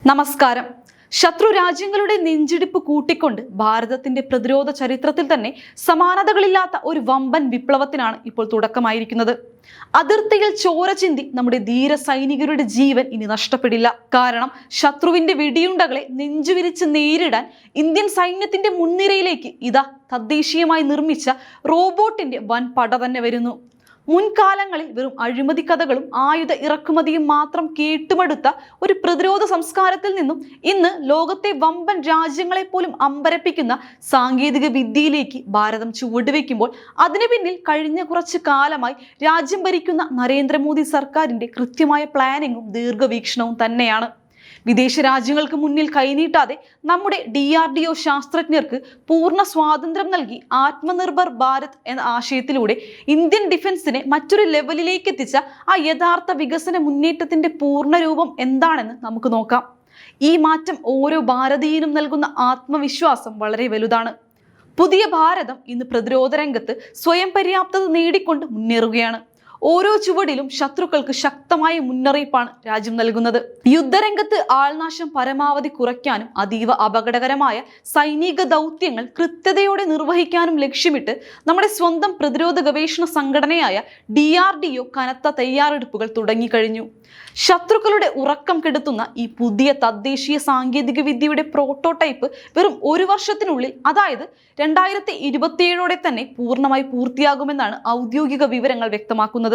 നമസ്കാരം. ശത്രു രാജ്യങ്ങളുടെ നെഞ്ചിടിപ്പ് കൂട്ടിക്കൊണ്ട് ഭാരതത്തിന്റെ പ്രതിരോധ ചരിത്രത്തിൽ തന്നെ സമാനതകളില്ലാത്ത ഒരു വമ്പൻ വിപ്ലവത്തിനാണ് ഇപ്പോൾ തുടക്കമായിരിക്കുന്നത്. അതിർത്തിയിൽ ചോര ചിന്തി നമ്മുടെ ധീര സൈനികരുടെ ജീവൻ ഇനി നഷ്ടപ്പെടില്ല. കാരണം ശത്രുവിന്റെ വെടിയുണ്ടകളെ നെഞ്ചുവിരിച്ച് നേരിടാൻ ഇന്ത്യൻ സൈന്യത്തിന്റെ മുൻനിരയിലേക്ക് ഇതാ തദ്ദേശീയമായി നിർമ്മിച്ച റോബോട്ടിന്റെ വൻ പട തന്നെ വരുന്നു. മുൻകാലങ്ങളിൽ വെറും അഴിമതി കഥകളും ആയുധ ഇറക്കുമതിയും മാത്രം കേട്ടുമടുത്ത ഒരു പ്രതിരോധ സംസ്കാരത്തിൽ നിന്നും ഇന്ന് ലോകത്തെ വമ്പൻ രാജ്യങ്ങളെ പോലും അമ്പരപ്പിക്കുന്ന സാങ്കേതിക വിദ്യയിലേക്ക് ഭാരതം ചുവടുവെക്കുമ്പോൾ അതിനു പിന്നിൽ കഴിഞ്ഞ കുറച്ചു കാലമായി രാജ്യം ഭരിക്കുന്ന നരേന്ദ്രമോദി സർക്കാരിന്റെ കൃത്യമായ പ്ലാനിങ്ങും ദീർഘവീക്ഷണവും തന്നെയാണ്. വിദേശ രാജ്യങ്ങൾക്ക് മുന്നിൽ കൈനീട്ടാതെ നമ്മുടെ DRDO ശാസ്ത്രജ്ഞർക്ക് പൂർണ്ണ സ്വാതന്ത്ര്യം നൽകി ആത്മനിർഭർ ഭാരത് എന്ന ആശയത്തിലൂടെ ഇന്ത്യൻ ഡിഫൻസിനെ മറ്റൊരു ലെവലിലേക്ക് എത്തിച്ച ആ യഥാർത്ഥ വികസന മുന്നേറ്റത്തിന്റെ പൂർണ്ണരൂപം എന്താണെന്ന് നമുക്ക് നോക്കാം. ഈ മാറ്റം ഓരോ ഭാരതീയനും നൽകുന്ന ആത്മവിശ്വാസം വളരെ വലുതാണ്. പുതിയ ഭാരതം ഇന്ന് പ്രതിരോധ രംഗത്ത് സ്വയം പര്യാപ്തത നേടിക്കൊണ്ട് മുന്നേറുകയാണ്. ഓരോ ചുവടിലും ശത്രുക്കൾക്ക് ശക്തമായ മുന്നറിയിപ്പാണ് രാജ്യം നൽകുന്നത്. യുദ്ധരംഗത്ത് ആൾനാശം പരമാവധി കുറയ്ക്കാനും അതീവ അപകടകരമായ സൈനിക ദൗത്യങ്ങൾ കൃത്യതയോടെ നിർവഹിക്കാനും ലക്ഷ്യമിട്ട് നമ്മുടെ സ്വന്തം പ്രതിരോധ ഗവേഷണ സംഘടനയായ DRDO കനത്ത തയ്യാറെടുപ്പുകൾ തുടങ്ങിക്കഴിഞ്ഞു. ശത്രുക്കളുടെ ഉറക്കം കെടുത്തുന്ന ഈ പുതിയ തദ്ദേശീയ സാങ്കേതിക വിദ്യയുടെ പ്രോട്ടോടൈപ്പ് വെറും ഒരു വർഷത്തിനുള്ളിൽ, അതായത് 2027 തന്നെ പൂർണ്ണമായി പൂർത്തിയാകുമെന്നാണ് ഔദ്യോഗിക വിവരങ്ങൾ വ്യക്തമാക്കുന്നത്.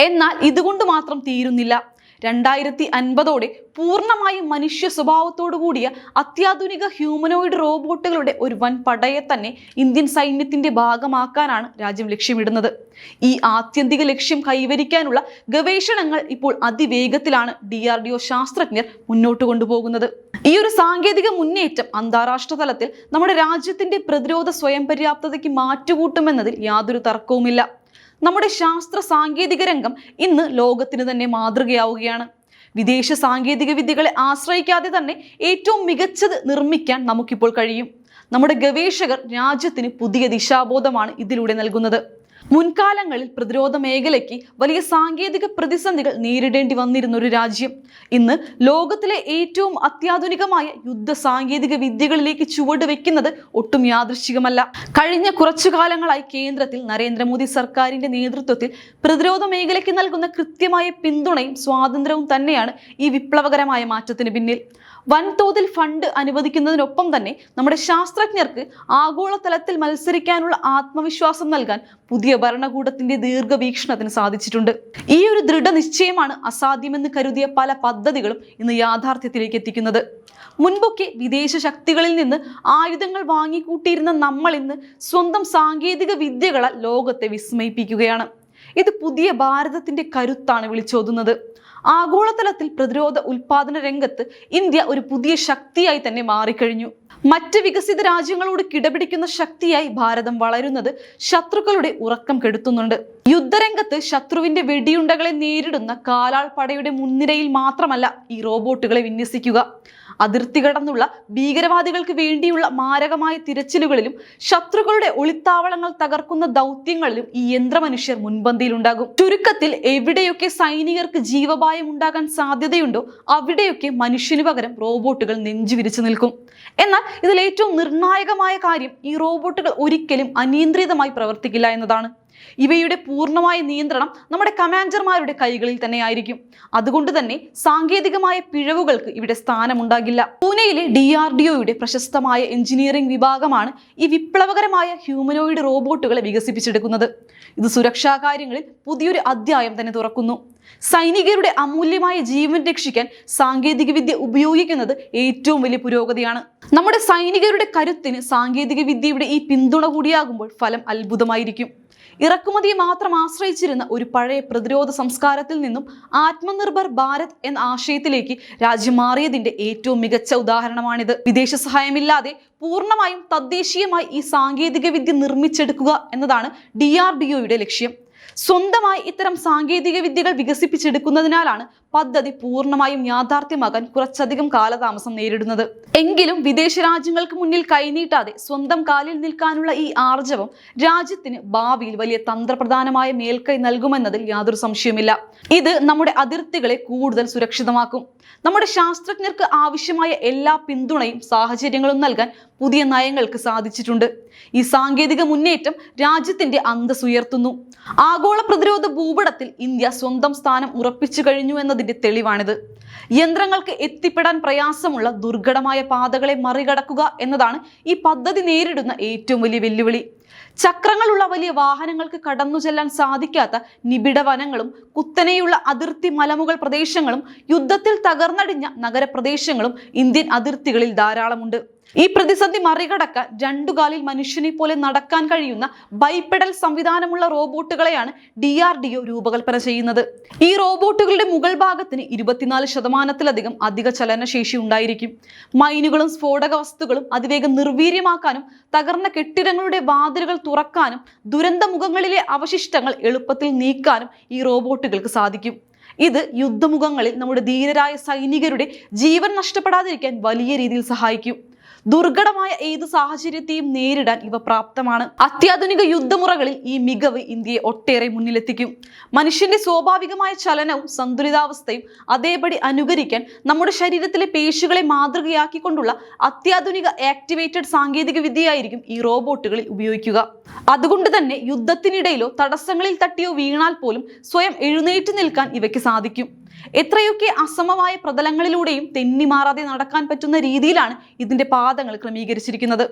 എന്നാൽ ഇതുകൊണ്ട് മാത്രം തീരുന്നില്ല. 2050 പൂർണ്ണമായും മനുഷ്യ സ്വഭാവത്തോടു കൂടിയ അത്യാധുനിക ഹ്യൂമനോയിഡ് റോബോട്ടുകളുടെ ഒരു വൻ പടയെ തന്നെ ഇന്ത്യൻ സൈന്യത്തിന്റെ ഭാഗമാക്കാനാണ് രാജ്യം ലക്ഷ്യമിടുന്നത്. ഈ ആത്യന്തിക ലക്ഷ്യം കൈവരിക്കാനുള്ള ഗവേഷണങ്ങൾ ഇപ്പോൾ അതിവേഗത്തിലാണ് DRDO ശാസ്ത്രജ്ഞർ മുന്നോട്ട് കൊണ്ടുപോകുന്നത്. ഈ ഒരു സാങ്കേതിക മുന്നേറ്റം അന്താരാഷ്ട്ര തലത്തിൽ നമ്മുടെ രാജ്യത്തിന്റെ പ്രതിരോധ സ്വയം പര്യാപ്തതയ്ക്ക് മാറ്റുകൂട്ടുമെന്നതിൽ യാതൊരു തർക്കവുമില്ല. നമ്മുടെ ശാസ്ത്ര സാങ്കേതിക രംഗം ഇന്ന് ലോകത്തിന് തന്നെ മാതൃകയാവുകയാണ്. വിദേശ സാങ്കേതിക വിദ്യകളെ ആശ്രയിക്കാതെ തന്നെ ഏറ്റവും മികച്ചത് നിർമ്മിക്കാൻ നമുക്കിപ്പോൾ കഴിയും. നമ്മുടെ ഗവേഷകർ രാജ്യത്തിന് പുതിയ ദിശാബോധമാണ് ഇതിലൂടെ നൽകുന്നത്. മുൻകാലങ്ങളിൽ പ്രതിരോധ മേഖലയ്ക്ക് വലിയ സാങ്കേതിക പ്രതിസന്ധികൾ നേരിടേണ്ടി വന്നിരുന്ന ഒരു രാജ്യം ഇന്ന് ലോകത്തിലെ ഏറ്റവും അത്യാധുനികമായ യുദ്ധ സാങ്കേതിക വിദ്യകളിലേക്ക് ചുവട് വെക്കുന്നത് ഒട്ടും യാദൃശ്ചികമല്ല. കഴിഞ്ഞ കുറച്ചു കാലങ്ങളായി കേന്ദ്രത്തിൽ നരേന്ദ്രമോദി സർക്കാരിന്റെ നേതൃത്വത്തിൽ പ്രതിരോധ മേഖലയ്ക്ക് നൽകുന്ന കൃത്യമായ പിന്തുണയും സ്വാതന്ത്ര്യവും തന്നെയാണ് ഈ വിപ്ലവകരമായ മാറ്റത്തിന് പിന്നിൽ. വൻതോതിൽ ഫണ്ട് അനുവദിക്കുന്നതിനൊപ്പം തന്നെ നമ്മുടെ ശാസ്ത്രജ്ഞർക്ക് ആഗോളതലത്തിൽ മത്സരിക്കാനുള്ള ആത്മവിശ്വാസം നൽകാൻ പുതിയ ഭരണകൂടത്തിന്റെ ദീർഘവീക്ഷണത്തിന് സാധിച്ചിട്ടുണ്ട്. ഈ ഒരു ദൃഢനിശ്ചയമാണ് അസാധ്യമെന്ന് കരുതിയ പല പദ്ധതികളും ഇന്ന് യാഥാർത്ഥ്യത്തിലേക്ക് എത്തിക്കുന്നത്. മുൻപൊക്കെ വിദേശ ശക്തികളിൽ നിന്ന് ആയുധങ്ങൾ വാങ്ങിക്കൂട്ടിയിരുന്ന നമ്മൾ ഇന്ന് സ്വന്തം സാങ്കേതിക വിദ്യകളാൽ ലോകത്തെ വിസ്മയിപ്പിക്കുകയാണ്. ഇത് പുതിയ ഭാരതത്തിന്റെ കരുത്താണ് വിളിച്ചോതുന്നത്. ആഗോളതലത്തിൽ പ്രതിരോധ ഉൽപാദന രംഗത്ത് ഇന്ത്യ ഒരു പുതിയ ശക്തിയായി തന്നെ മാറിക്കഴിഞ്ഞു. മറ്റ് വികസിത രാജ്യങ്ങളോട് കിടപിടിക്കുന്ന ശക്തിയായി ഭാരതം വളരുന്നത് ശത്രുക്കളുടെ ഉറക്കം കെടുത്തുന്നുണ്ട്. യുദ്ധരംഗത്ത് ശത്രുവിന്റെ വെടിയുണ്ടകളെ നേരിടുന്ന കാലാൾ പടയുടെ മുൻനിരയിൽ മാത്രമല്ല ഈ റോബോട്ടുകളെ വിന്യസിക്കുക. അതിർത്തി കടന്നുള്ള ഭീകരവാദികൾക്ക് വേണ്ടിയുള്ള മാരകമായ തിരച്ചിലുകളിലും ശത്രുക്കളുടെ ഒളിത്താവളങ്ങൾ തകർക്കുന്ന ദൗത്യങ്ങളിലും ഈ യന്ത്രമനുഷ്യർ മുൻപന്തിയിലുണ്ടാകും. ചുരുക്കത്തിൽ എവിടെയൊക്കെ സൈനികർക്ക് ജീവഭായം ഉണ്ടാകാൻ സാധ്യതയുണ്ടോ അവിടെയൊക്കെ മനുഷ്യന് പകരം റോബോട്ടുകൾ നെഞ്ചുവിരിച്ചു നിൽക്കും. എന്നാൽ ഇതിൽ ഏറ്റവും നിർണായകമായ കാര്യം ഈ റോബോട്ടുകൾ ഒരിക്കലും അനിയന്ത്രിതമായി പ്രവർത്തിക്കില്ല എന്നതാണ്. ഇവയുടെ പൂർണ്ണമായ നിയന്ത്രണം നമ്മുടെ കമാൻഡർമാരുടെ കൈകളിൽ തന്നെ ആയിരിക്കും. അതുകൊണ്ട് തന്നെ സാങ്കേതികമായ പിഴവുകൾക്ക് ഇവിടെ സ്ഥാനമുണ്ടാകില്ല. പൂനെയിലെ DRDOയുടെ പ്രശസ്തമായ എഞ്ചിനീയറിംഗ് വിഭാഗമാണ് ഈ വിപ്ലവകരമായ ഹ്യൂമനോയിഡ് റോബോട്ടുകളെ വികസിപ്പിച്ചെടുക്കുന്നത്. ഇത് സുരക്ഷാ കാര്യങ്ങളിൽ പുതിയൊരു അധ്യായം തന്നെ തുറക്കുന്നു. സൈനികരുടെ അമൂല്യമായ ജീവൻ രക്ഷിക്കാൻ സാങ്കേതിക വിദ്യ ഉപയോഗിക്കുന്നത് ഏറ്റവും വലിയ പുരോഗതിയാണ്. നമ്മുടെ സൈനികരുടെ കരുത്തിന് സാങ്കേതിക വിദ്യയുടെ ഈ പിന്തുണ കൂടിയാകുമ്പോൾ ഫലം അത്ഭുതമായിരിക്കും. ഇറക്കുമതിയെ മാത്രം ആശ്രയിച്ചിരുന്ന ഒരു പഴയ പ്രതിരോധ സംസ്കാരത്തിൽ നിന്നും ആത്മനിർഭർ ഭാരത് എന്ന ആശയത്തിലേക്ക് രാജ്യം മാറിയതിന്റെ ഏറ്റവും മികച്ച ഉദാഹരണമാണിത്. വിദേശ സഹായമില്ലാതെ പൂർണ്ണമായും തദ്ദേശീയമായി ഈ സാങ്കേതിക വിദ്യ നിർമ്മിച്ചെടുക്കുക എന്നതാണ് DRDOയുടെ ലക്ഷ്യം. സ്വന്തമായി ഇത്തരം സാങ്കേതിക വിദ്യകൾ വികസിപ്പിച്ചെടുക്കുന്നതിനാലാണ് പദ്ധതി പൂർണ്ണമായും യാഥാർത്ഥ്യമാകാൻ കുറച്ചധികം കാലതാമസം നേരിടുന്നത്. എങ്കിലും വിദേശ രാജ്യങ്ങൾക്ക് മുന്നിൽ കൈനീട്ടാതെ സ്വന്തം കാലിൽ നിൽക്കാനുള്ള ഈ ആർജവം രാജ്യത്തിന് ഭാവിയിൽ വലിയ തന്ത്രപ്രധാനമായ മേൽക്കൈ നൽകുമെന്നതിൽ യാതൊരു സംശയവുമില്ല. ഇത് നമ്മുടെ അതിർത്തികളെ കൂടുതൽ സുരക്ഷിതമാക്കും. നമ്മുടെ ശാസ്ത്രജ്ഞർക്ക് ആവശ്യമായ എല്ലാ പിന്തുണയും സാഹചര്യങ്ങളും നൽകാൻ പുതിയ നയങ്ങൾക്ക് സാധിച്ചിട്ടുണ്ട്. ഈ സാങ്കേതിക മുന്നേറ്റം രാജ്യത്തിന്റെ അന്തസ്സ് ഉയർത്തുന്നു. ആഗോള പ്രതിരോധ ഭൂപടത്തിൽ ഇന്ത്യ സ്വന്തം സ്ഥാനം ഉറപ്പിച്ചു കഴിഞ്ഞു എന്നതിന്റെ തെളിവാണിത്. യന്ത്രങ്ങൾക്ക് എത്തിപ്പെടാൻ പ്രയാസമുള്ള ദുർഘടമായ പാതകളെ മറികടക്കുക എന്നതാണ് ഈ പദ്ധതി നേരിടുന്ന ഏറ്റവും വലിയ വെല്ലുവിളി. ചക്രങ്ങളുള്ള വലിയ വാഹനങ്ങൾക്ക് കടന്നു ചെല്ലാൻ സാധിക്കാത്ത നിബിഡ വനങ്ങളും കുത്തനെയുള്ള അതിർത്തി മലമുകൾ പ്രദേശങ്ങളും യുദ്ധത്തിൽ തകർന്നടിഞ്ഞ നഗരപ്രദേശങ്ങളും ഇന്ത്യൻ അതിർത്തികളിൽ ധാരാളമുണ്ട്. ഈ പ്രതിസന്ധി മറികടക്കാൻ രണ്ടുകാലിൽ മനുഷ്യനെ പോലെ നടക്കാൻ കഴിയുന്ന ബൈപ്പെഡൽ സംവിധാനമുള്ള റോബോട്ടുകളെയാണ് DRDO രൂപകൽപ്പന ചെയ്യുന്നത്. ഈ റോബോട്ടുകളുടെ മുകൾ ഭാഗത്തിന് 24% അധിക ചലനശേഷി ഉണ്ടായിരിക്കും. മൈനുകളും സ്ഫോടക വസ്തുക്കളും അതിവേഗം നിർവീര്യമാക്കാനും തകർന്ന കെട്ടിടങ്ങളുടെ വാതിലുകൾ തുറക്കാനും ദുരന്തമുഖങ്ങളിലെ അവശിഷ്ടങ്ങൾ എളുപ്പത്തിൽ നീക്കാനും ഈ റോബോട്ടുകൾക്ക് സാധിക്കും. ഇത് യുദ്ധമുഖങ്ങളിൽ നമ്മുടെ ധീരരായ സൈനികരുടെ ജീവൻ നഷ്ടപ്പെടാതിരിക്കാൻ വലിയ രീതിയിൽ സഹായിക്കും. ദുർഘടമായ ഏത് സാഹചര്യത്തെയും നേരിടാൻ ഇവ പ്രാപ്തമാണ്. അത്യാധുനിക യുദ്ധമുറകളിൽ ഈ മികവ് ഇന്ത്യയെ ഒട്ടേറെ മുന്നിലെത്തിക്കും. മനുഷ്യന്റെ സ്വാഭാവികമായ ചലനവും സന്തുലിതാവസ്ഥയും അതേപടി അനുകരിക്കാൻ നമ്മുടെ ശരീരത്തിലെ പേശികളെ മാതൃകയാക്കിക്കൊണ്ടുള്ള അത്യാധുനിക ആക്ടിവേറ്റഡ് സാങ്കേതിക വിദ്യയായിരിക്കും ഈ റോബോട്ടുകളിൽ ഉപയോഗിക്കുക. അതുകൊണ്ട് തന്നെ യുദ്ധത്തിനിടയിലോ തടസ്സങ്ങളിൽ തട്ടിയോ വീണാൽ പോലും സ്വയം എഴുന്നേറ്റ് നിൽക്കാൻ ഇവയ്ക്ക് സാധിക്കും. എത്രയൊക്കെ അസമമായ പ്രതലങ്ങളിലൂടെയും തെന്നിമാറാതെ നടക്കാൻ പറ്റുന്ന രീതിയിലാണ് ഇതിന്റെ പാദങ്ങൾ ക്രമീകരിച്ചിരിക്കുന്നത്.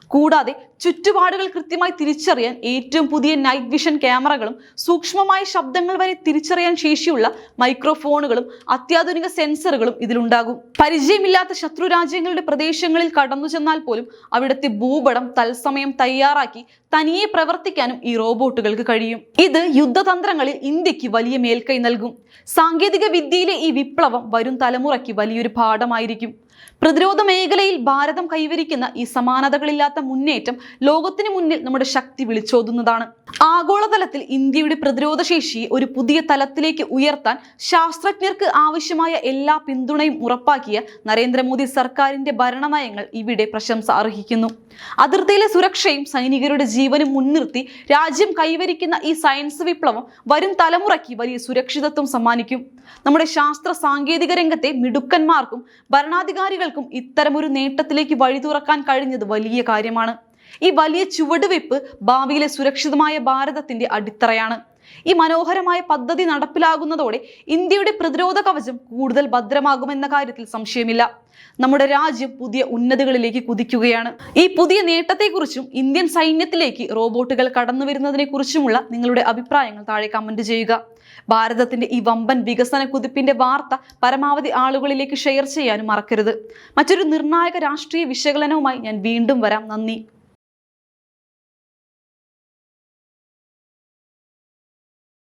കൂടാതെ ചുറ്റുപാടുകൾ കൃത്യമായി തിരിച്ചറിയാൻ ഏറ്റവും പുതിയ നൈറ്റ് വിഷൻ ക്യാമറകളും സൂക്ഷ്മമായ ശബ്ദങ്ങൾ വരെ തിരിച്ചറിയാൻ ശേഷിയുള്ള മൈക്രോഫോണുകളും അത്യാധുനിക സെൻസറുകളും ഇതിലുണ്ടാകും. പരിചയമില്ലാത്ത ശത്രു രാജ്യങ്ങളുടെ പ്രദേശങ്ങളിൽ കടന്നു ചെന്നാൽ പോലും അവിടുത്തെ ഭൂപടം തത്സമയം തയ്യാറാക്കി തനിയെ പ്രവർത്തിക്കാനും ഈ റോബോട്ടുകൾക്ക് കഴിയും. ഇത് യുദ്ധതന്ത്രങ്ങളിൽ ഇന്ത്യക്ക് വലിയ മേൽക്കൈ നൽകും. സാങ്കേതിക വിദ്യയിലെ ഈ വിപ്ലവം വരും തലമുറയ്ക്ക് വലിയൊരു പാഠമായിരിക്കും. പ്രതിരോധ മേഖലയിൽ ഭാരതം കൈവരിക്കുന്ന ഈ സമാനതകളില്ലാത്ത മുന്നേറ്റം ലോകത്തിന് മുന്നിൽ നമ്മുടെ ശക്തി വിളിച്ചോതുന്നതാണ്. ആഗോളതലത്തിൽ ഇന്ത്യയുടെ പ്രതിരോധ ശേഷിയെ ഒരു പുതിയ തലത്തിലേക്ക് ഉയർത്താൻ ശാസ്ത്രജ്ഞർക്ക് ആവശ്യമായ എല്ലാ പിന്തുണയും ഉറപ്പാക്കിയ നരേന്ദ്രമോദി സർക്കാരിന്റെ ഭരണനയങ്ങൾ ഇവിടെ പ്രശംസ അർഹിക്കുന്നു. അതിർത്തിയിലെ സുരക്ഷയും സൈനികരുടെ ജീവനും മുൻനിർത്തി രാജ്യം കൈവരിക്കുന്ന ഈ സയൻസ് വിപ്ലവം വരും തലമുറയ്ക്ക് വലിയ സുരക്ഷിതത്വം സമ്മാനിക്കും. നമ്മുടെ ശാസ്ത്ര സാങ്കേതിക രംഗത്തെ മിടുക്കന്മാർക്കും ഭരണാധികാരികൾക്കും ഇത്തരമൊരു നേട്ടത്തിലേക്ക് വഴി തുറക്കാൻ കഴിഞ്ഞത് വലിയ കാര്യമാണ്. ഈ വലിയ ചുവടുവെപ്പ് ഭാവിയിലെ സുരക്ഷിതമായ ഭാരതത്തിന്റെ അടിത്തറയാണ്. ഈ മനോഹരമായ പദ്ധതി നടപ്പിലാകുന്നതോടെ ഇന്ത്യയുടെ പ്രതിരോധ കവചം കൂടുതൽ ഭദ്രമാകുമെന്ന കാര്യത്തിൽ സംശയമില്ല. നമ്മുടെ രാജ്യം പുതിയ ഉന്നതികളിലേക്ക് കുതിക്കുകയാണ്. ഈ പുതിയ നേട്ടത്തെക്കുറിച്ചും ഇന്ത്യൻ സൈന്യത്തിലേക്ക് റോബോട്ടുകൾ കടന്നു വരുന്നതിനെ കുറിച്ചുമുള്ള നിങ്ങളുടെ അഭിപ്രായങ്ങൾ താഴെ കമന്റ് ചെയ്യുക. ഭാരതത്തിന്റെ ഈ വമ്പൻ വികസന കുതിപ്പിന്റെ വാർത്ത പരമാവധി ആളുകളിലേക്ക് ഷെയർ ചെയ്യാനും മറക്കരുത്. മറ്റൊരു നിർണായക രാഷ്ട്രീയ വിശകലനവുമായി ഞാൻ വീണ്ടും വരാം. നന്ദി.